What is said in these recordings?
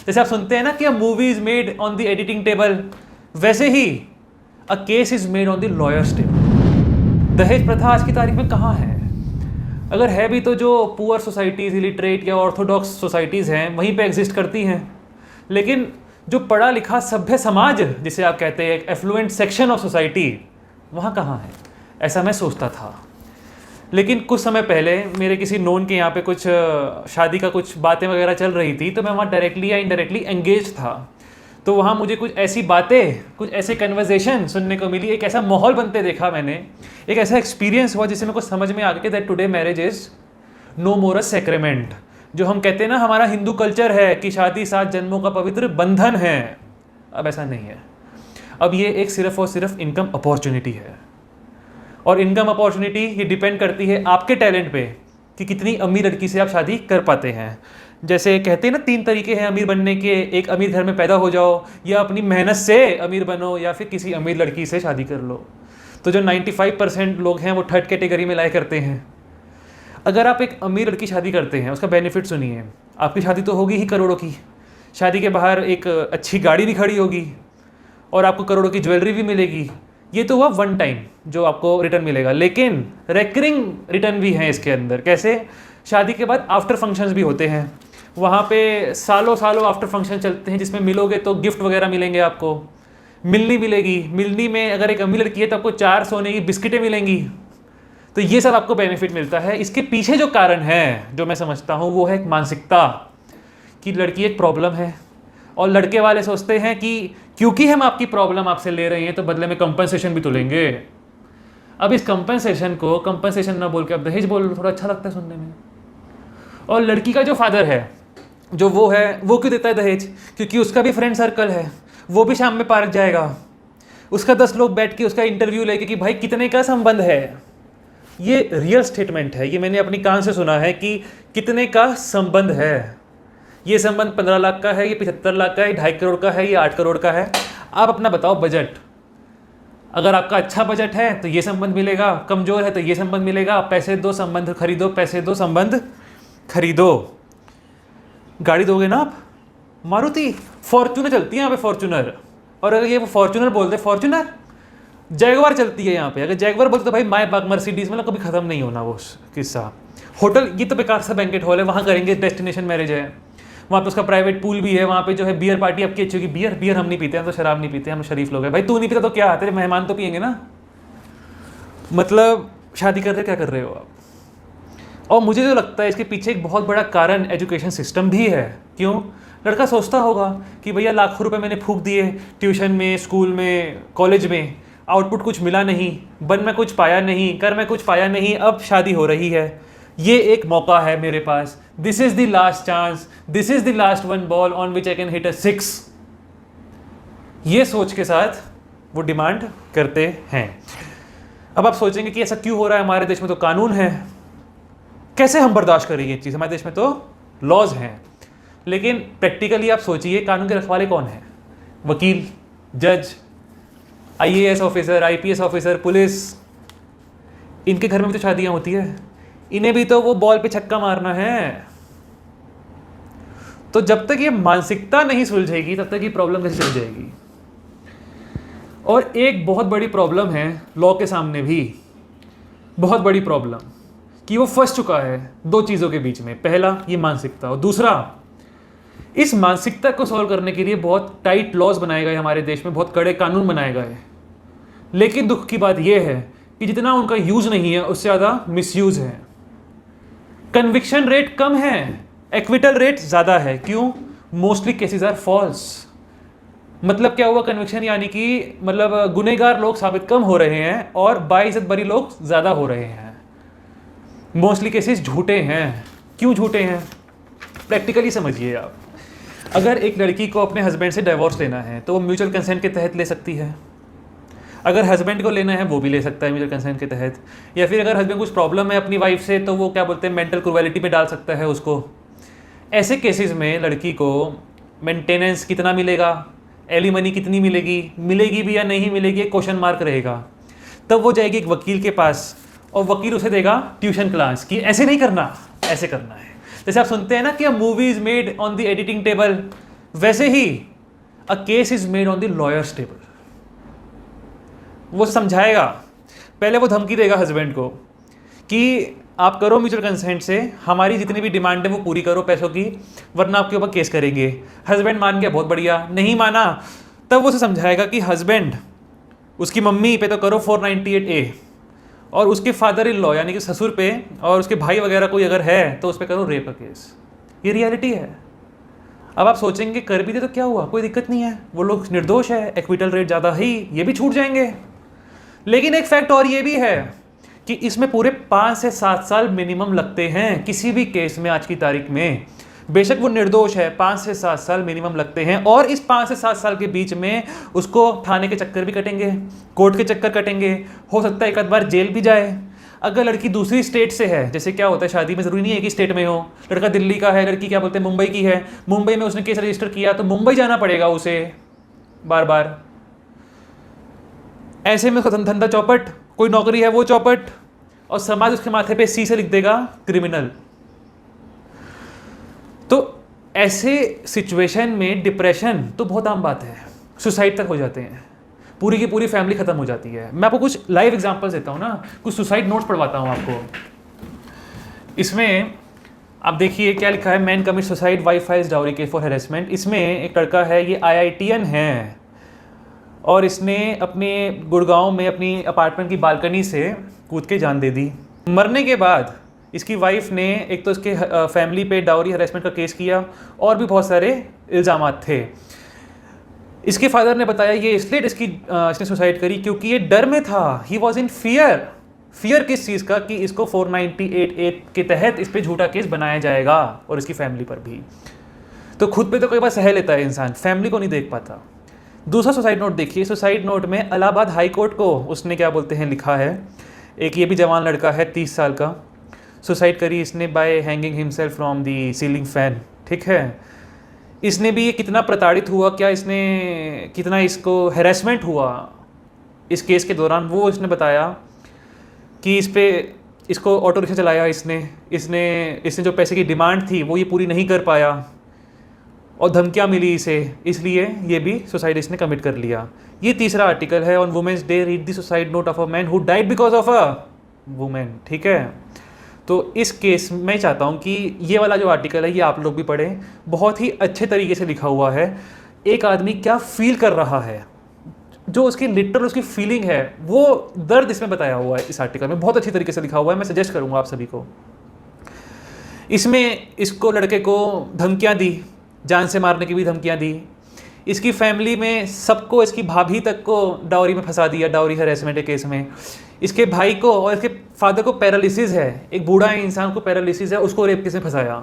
जैसे आप सुनते हैं ना कि a movie is made on the editing table, वैसे ही a case is made on the lawyer's table. दहेज प्रथा आज की तारीख में कहाँ है? अगर है भी तो जो पुअर सोसाइटीज़, इलिटरेट या ऑर्थोडॉक्स सोसाइटीज़ हैं वहीं पे एग्जिस्ट करती हैं। लेकिन जो पढ़ा लिखा सभ्य समाज जिसे आप कहते हैं, एक एफ्लुएंट सेक्शन ऑफ सोसाइटी, वहाँ कहाँ है? ऐसा मैं सोचता था। लेकिन कुछ समय पहले मेरे किसी नोन के यहाँ पे कुछ शादी का कुछ बातें वगैरह चल रही थी, तो मैं वहाँ डायरेक्टली या इनडायरेक्टली एंगेज था। तो वहाँ मुझे कुछ ऐसी बातें, कुछ ऐसे कन्वर्सेशन सुनने को मिली, एक ऐसा माहौल बनते देखा मैंने, एक ऐसा एक्सपीरियंस हुआ जिससे मेरे को समझ में आ गया that today marriage is no more a sacrament. जो हम कहते हैं ना, हमारा हिंदू कल्चर है कि शादी 7 जन्मों का पवित्र बंधन है, अब ऐसा नहीं है। अब ये एक सिर्फ और सिर्फ इनकम अपॉर्चुनिटी है। और इनकम अपॉर्चुनिटी ये डिपेंड करती है आपके टैलेंट पे कि कितनी अमीर लड़की से आप शादी कर पाते हैं। जैसे कहते हैं ना, 3 तरीके हैं अमीर बनने के, एक अमीर घर में पैदा हो जाओ, या अपनी मेहनत से अमीर बनो, या फिर किसी अमीर लड़की से शादी कर लो। तो जो 95% लोग हैं वो थर्ड कैटेगरी में लाया करते हैं। अगर आप एक अमीर लड़की शादी करते हैं, उसका बेनिफिट सुनिए। आपकी शादी तो होगी ही करोड़ों की, शादी के बाहर एक अच्छी गाड़ी भी खड़ी होगी और आपको करोड़ों की ज्वेलरी भी मिलेगी। ये तो हुआ वन टाइम जो आपको रिटर्न मिलेगा, लेकिन रेकरिंग रिटर्न भी हैं इसके अंदर। कैसे? शादी के बाद आफ्टर फंक्शंस भी होते हैं, वहाँ पे सालों सालों आफ्टर फंक्शन चलते हैं, जिसमें मिलोगे तो गिफ्ट वगैरह मिलेंगे, आपको मिलनी मिलेगी। मिलनी में अगर एक अमीर लड़की है तो आपको 4 सोने की बिस्किटें मिलेंगी। तो ये सब आपको बेनिफिट मिलता है। इसके पीछे जो कारण है, जो मैं समझता हूँ, वो है एक मानसिकता कि लड़की एक प्रॉब्लम है, और लड़के वाले सोचते हैं कि क्योंकि हम आपकी प्रॉब्लम आपसे ले रहे हैं तो बदले में कंपनसेशन भी तो लेंगे। अब इस कंपनसेशन को कंपनसेशन ना बोल के अब दहेज बोल लो, थोड़ा अच्छा लगता है सुनने में। और लड़की का जो फादर है, जो वो है, वो क्यों देता है दहेज? क्योंकि उसका भी फ्रेंड सर्कल है, वो भी शाम में पार्क जाएगा, उसका 10 लोग बैठ के उसका इंटरव्यू लेके कि भाई कितने का संबंध है। ये रियल स्टेटमेंट है, ये मैंने अपनी कान से सुना है कि कितने का संबंध है। ये संबंध 15 लाख का है, ये 75 लाख का है, 2.5 करोड़ का है, ये 8 करोड़ का है। आप अपना बताओ बजट। अगर आपका अच्छा बजट है तो ये संबंध मिलेगा, कमज़ोर है तो ये संबंध मिलेगा। पैसे दो संबंध खरीदो, पैसे दो संबंध खरीदो। गाड़ी दोगे ना आप? मारुति फॉर्च्यूनर चलती है यहाँ पे, फॉर्च्यूनर। और अगर ये वो फॉर्च्यूनर बोल दे, फॉर्च्यूनर, जैगवार चलती है यहाँ पे। अगर जैगवार बोलते तो भाई माय बाग मर्सिडीज, मतलब कभी ख़त्म नहीं होना वो किस्सा। होटल, ये तो बेकार सा बैंकेट हॉल है, वहाँ करेंगे, डेस्टिनेशन मैरिज है, वहाँ पे उसका प्राइवेट पूल भी है, वहाँ पे जो है बियर पार्टी आपकी अच्छी होगी। बियर हम नहीं पीते, हम तो शराब नहीं पीते, हम शरीफ लोग हैं। भाई तू नहीं पीता तो क्या, तेरे मेहमान तो पियेंगे ना। मतलब शादी कर रहे क्या कर रहे हो आप? और मुझे जो लगता है इसके पीछे एक बहुत बड़ा कारण एजुकेशन सिस्टम भी है। क्यों? लड़का सोचता होगा कि भैया लाखों रुपए मैंने फूंक दिए ट्यूशन में, स्कूल में, कॉलेज में, आउटपुट कुछ मिला नहीं, बन मैं कुछ पाया नहीं, कर मैं कुछ पाया नहीं, अब शादी हो रही है, ये एक मौका है मेरे पास, this is the last chance, this is the last one ball on which I can hit a 6। ये सोच के साथ वो डिमांड करते हैं। अब आप सोचेंगे कि ऐसा क्यों हो रहा है? हमारे देश में तो कानून है, कैसे हम बर्दाश्त करेंगे ये चीज़? हमारे देश में तो लॉज हैं। लेकिन प्रैक्टिकली आप सोचिए, कानून के रखवाले कौन है? वकील, जज, IAS officer, IPS officer, police. इनके घर में भी तो शादियां होती है, इन्हें भी तो वो बॉल पे छक्का मारना है। तो जब तक ये मानसिकता नहीं सुलझेगी तब तक ये प्रॉब्लम कैसे चल जाएगी? और एक बहुत बड़ी प्रॉब्लम है लॉ के सामने भी, बहुत बड़ी प्रॉब्लम, कि वो फंस चुका है 2 चीज़ों के बीच में। पहला ये मानसिकता, और दूसरा इस मानसिकता को सॉल्व करने के लिए बहुत टाइट लॉज बनाए गए हमारे देश में, बहुत कड़े कानून बनाए गए। लेकिन दुख की बात यह है कि जितना उनका यूज़ नहीं है उससे ज़्यादा मिसयूज़ है। कन्विक्शन रेट कम है, एक्विटल रेट ज़्यादा है। क्यों? Mostly cases are false. मतलब क्या हुआ कन्विक्शन? यानी कि मतलब गुनहगार लोग साबित कम हो रहे हैं और बाइज्जत बरी लोग ज़्यादा हो रहे हैं। मोस्टली केसेस झूठे हैं। क्यों झूठे हैं? प्रैक्टिकली समझिए आप। अगर एक लड़की को अपने हस्बैंड से डिवोर्स लेना है तो वो म्यूचुअल कंसेंट के तहत ले सकती है। अगर हस्बैंड को लेना है वो भी ले सकता है म्यूचुअल कंसेंट के तहत। या फिर अगर हस्बैंड कुछ प्रॉब्लम है अपनी वाइफ से तो वो क्या बोलते हैं, मेंटल क्रुएलिटी में डाल सकता है उसको। ऐसे केसेस में लड़की को मेंटेनेंस कितना मिलेगा, एलिमनी कितनी मिलेगी, मिलेगी भी या नहीं मिलेगी, क्वेश्चन मार्क रहेगा। तब वो जाएगी एक वकील के पास और वकील उसे देगा ट्यूशन क्लास कि ऐसे नहीं करना, ऐसे करना है। जैसे आप सुनते हैं ना कि a movie is made on the editing table, वैसे ही a case is made on the lawyer's table. वो समझाएगा, पहले वो धमकी देगा हस्बैंड को कि आप करो म्यूचुअल कंसेंट से, हमारी जितनी भी डिमांड है वो पूरी करो पैसों की, वरना आपके ऊपर केस करेंगे। हस्बैंड मान गया, बहुत बढ़िया। नहीं माना, तब वो उसे समझाएगा कि हस्बैंड, उसकी मम्मी पे तो करो 498A, और उसके फादर इन लॉ यानी कि ससुर पे और उसके भाई वगैरह कोई अगर है तो उस पर करो रेप का केस। ये रियलिटी है। अब आप सोचेंगे कर भी दे तो क्या हुआ, कोई दिक्कत नहीं है, वो लोग निर्दोष है, एक्विटल रेट ज़्यादा ही, ये भी छूट जाएंगे। लेकिन एक फैक्ट और ये भी है कि इसमें पूरे 5 से 7 साल मिनिमम लगते हैं किसी भी केस में आज की तारीख में। बेशक वो निर्दोष है, 5 से 7 साल मिनिमम लगते हैं, और इस 5 से 7 साल के बीच में उसको थाने के चक्कर भी कटेंगे, कोर्ट के चक्कर कटेंगे, हो सकता है एक आध बार जेल भी जाए। अगर लड़की दूसरी स्टेट से है, जैसे क्या होता है शादी में ज़रूरी नहीं है कि स्टेट में हो, लड़का दिल्ली का है, लड़की क्या बोलते हैं मुंबई की है, मुंबई में उसने केस रजिस्टर किया तो मुंबई जाना पड़ेगा उसे बार बार। ऐसे में उसका धंधा चौपट, कोई नौकरी है वो चौपट, और समाज उसके माथे पे सी से लिख देगा क्रिमिनल। तो ऐसे सिचुएशन में डिप्रेशन तो बहुत आम बात है, सुसाइड तक हो जाते हैं, पूरी की पूरी फैमिली खत्म हो जाती है। मैं आपको कुछ लाइव एग्जांपल्स देता हूँ ना, कुछ सुसाइड नोट्स पढ़वाता हूँ आपको। इसमें आप देखिए क्या लिखा है, man commit suicide, wife files dowry case for harassment. इसमें एक लड़का है, ये IITian है, और इसने अपने गुड़गांव में अपनी अपार्टमेंट की बालकनी से कूद के जान दे दी। मरने के बाद इसकी वाइफ ने एक तो इसके फैमिली पे डाउरी हरेसमेंट का केस किया, और भी बहुत सारे इल्ज़ामात थे। इसके फादर ने बताया ये इसलिए इसने सुसाइड करी क्योंकि ये डर में था, he was in fear. Fear किस चीज़ का, कि इसको 498A के तहत इस पर झूठा केस बनाया जाएगा, और इसकी फैमिली पर भी। तो खुद पे तो कई बार सह लेता है इंसान, फैमिली को नहीं देख पाता। दूसरा सुसाइड नोट देखिए, सुसाइड नोट में इलाहाबाद हाई कोर्ट को उसने क्या बोलते हैं लिखा है। एक ये भी जवान लड़का है 30 साल का, सुसाइड करी इसने bye hanging himself from the ceiling fan. ठीक है, इसने भी ये कितना प्रताड़ित हुआ, क्या इसने कितना इसको हैरेसमेंट हुआ इस केस के दौरान, वो इसने बताया कि इसको ऑटो रिक्शा चलाया इसने जो पैसे की डिमांड थी वो ये पूरी नहीं कर पाया, और धमकियाँ मिली इसे, इसलिए ये भी सुसाइड इसने कमिट कर लिया। ये तीसरा आर्टिकल है, on women's day read the suicide note of a man who died because of a women. ठीक है, तो इस केस में चाहता हूँ कि ये वाला जो आर्टिकल है ये आप लोग भी पढ़ें, बहुत ही अच्छे तरीके से लिखा हुआ है। एक आदमी क्या फील कर रहा है, जो उसकी लिटरल उसकी फीलिंग है, वो दर्द इसमें बताया हुआ है इस आर्टिकल में, बहुत अच्छी तरीके से लिखा हुआ है। मैं सजेस्ट करूँगा आप सभी को। इसमें इसको लड़के को धमकियाँ दी, जान से मारने की भी धमकियाँ दी। इसकी फैमिली में सबको, इसकी भाभी तक को डाउरी में फंसा दिया, डाउरी हैरेसमेंट के केस में। इसके भाई को और इसके फादर को पैरालिसिस है, एक बूढ़ा इंसान को पैरालिसिस है, उसको रेप केस में फंसाया।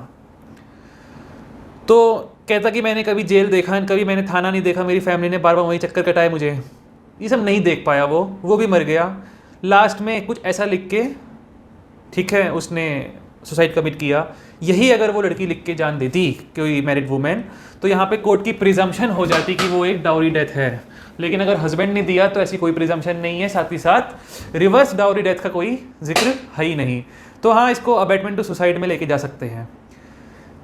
तो कहता कि मैंने कभी जेल देखा, कभी मैंने थाना नहीं देखा, मेरी फैमिली ने बार बार वही चक्कर कटाए मुझे, ये सब नहीं देख पाया। वो भी मर गया। लास्ट में कुछ ऐसा लिख के, ठीक है, उसने सुसाइड कमिट किया। यही अगर वो लड़की लिख के जान देती कोई मैरिड वुमेन, तो यहाँ पे कोर्ट की प्रिजम्पशन हो जाती कि वो एक डाउरी डेथ है। लेकिन अगर हस्बैंड ने दिया तो ऐसी कोई प्रिजम्पशन नहीं है, साथ ही साथ रिवर्स डाउरी डेथ का कोई जिक्र है ही नहीं। तो हाँ, इसको अबेटमेंट टू सुसाइड में लेके जा सकते हैं।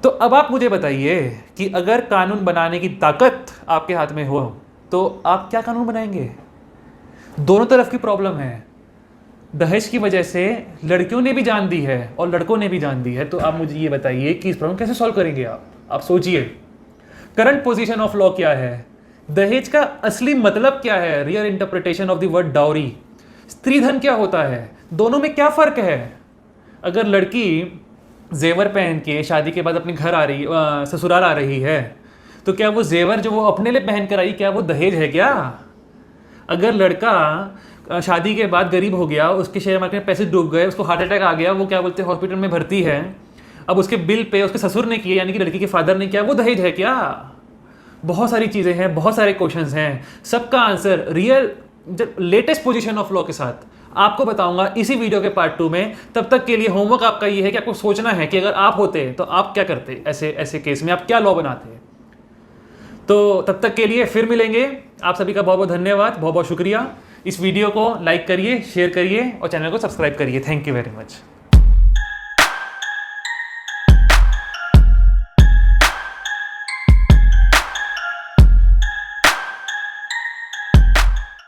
तो अब आप मुझे बताइए कि अगर कानून बनाने की ताकत आपके हाथ में हो तो आप क्या कानून बनाएंगे? दोनों तरफ की प्रॉब्लम है। दहेज की वजह से लड़कियों ने भी जान दी है और लड़कों ने भी जान दी है। तो आप मुझे ये बताइए कि इस प्रॉब्लम कैसे सॉल्व करेंगे आप सोचिए। करंट पोजीशन ऑफ लॉ क्या है? दहेज का असली मतलब क्या है? Real interpretation of the word dowry. स्त्रीधन क्या होता है? दोनों में क्या फ़र्क है? अगर लड़की जेवर पहन के शादी के बाद अपने घर आ रही, ससुराल आ रही है, तो क्या वो जेवर जो वो अपने लिए पहन कर आई, क्या वो दहेज है क्या? अगर लड़का शादी के बाद गरीब हो गया, उसके शेयर मार्केट में पैसे डूब गए, उसको हार्ट अटैक आ गया, वो क्या बोलते हैं हॉस्पिटल में भर्ती है, अब उसके बिल पे उसके ससुर ने किए, यानी कि लड़की के फादर ने किया, वो दहेज है क्या? बहुत सारी चीज़ें हैं, बहुत सारे क्वेश्चंस हैं, सबका answer real latest position of law के साथ आपको बताऊंगा इसी वीडियो के पार्ट 2 में। तब तक के लिए होमवर्क आपका ये है कि आपको सोचना है कि अगर आप होते तो आप क्या करते, ऐसे केस में आप क्या लॉ बनाते। तो तब तक के लिए फिर मिलेंगे। आप सभी का बहुत बहुत धन्यवाद, बहुत बहुत शुक्रिया। इस वीडियो को लाइक करिए, शेयर करिए और चैनल को सब्सक्राइब करिए। Thank you very much.